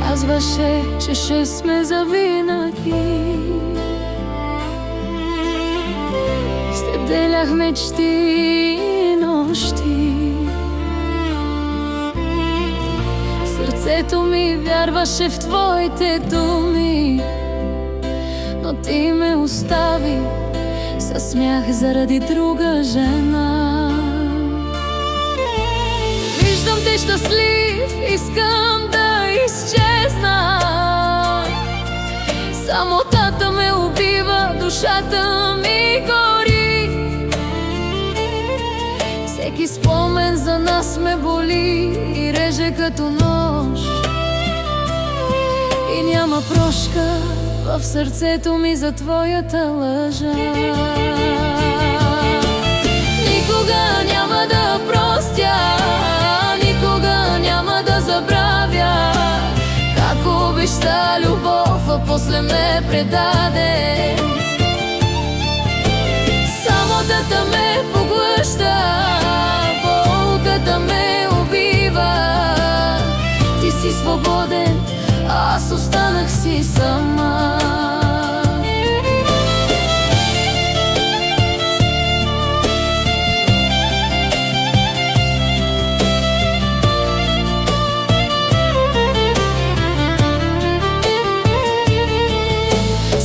Казваше, че ще сме завинаги. С теб делях мечти и нощи. Сърцето ми вярваше в твоите думи, но ти ме остави със смях заради друга жена. Виждам те щастлив, искам да изчезна. Самотата ме убива, душата ми гори. Всеки спомен за нас ме боли и реже като нож. И няма прошка в сърцето ми за твоята лъжа. Никога няма да простя, никога няма да забравя как обеща любов, а после ме предаде. Самотата ме поглъща, болката ме убива. Ти си свободен, аз останах си сама.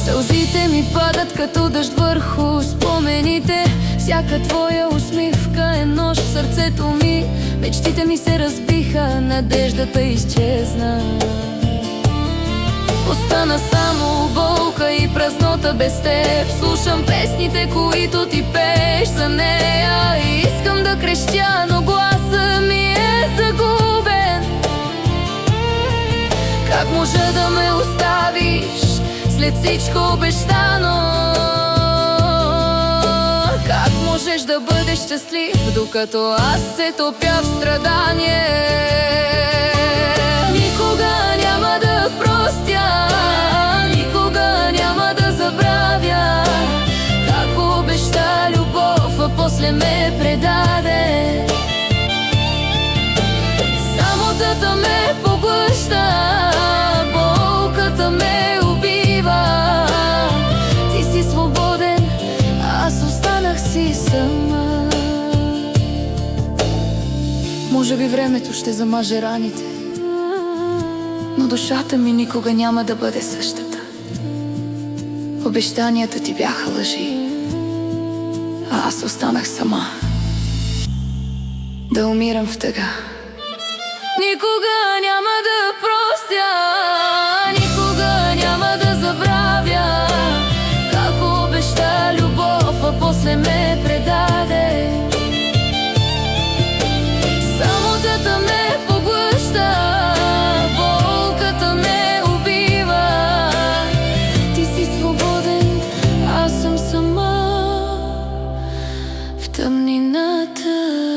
Сълзите ми падат като дъжд върху спомените. Всяка твоя усмивка е нож в сърцето ми. Мечтите ми се разбиха, надеждата изчезна. Остана само болка и празнота без теб. Слушам песните, които ти пееш за нея. И искам да крещя, но гласа ми е загубен. Как може да ме оставиш след всичко обещано? Как можеш да бъдеш щастлив, докато аз се топя в страдание? Никога няма да простя, никога няма да забравя как обеща любов, а после ме предаде. Самотата ме поглъща, болката ме убива. Ти си свободен, аз останах си сама. Може би времето ще замаже раните, но душата ми никога няма да бъде същата. Обещанията ти бяха лъжи, а аз останах сама да умирам в тъга. Никога няма да простя, никога няма да забравя как обеща любов, а после ме предаде. Самотата ме поглъща, болката ме убива. Ти си свободен, аз съм сама в тъмнината.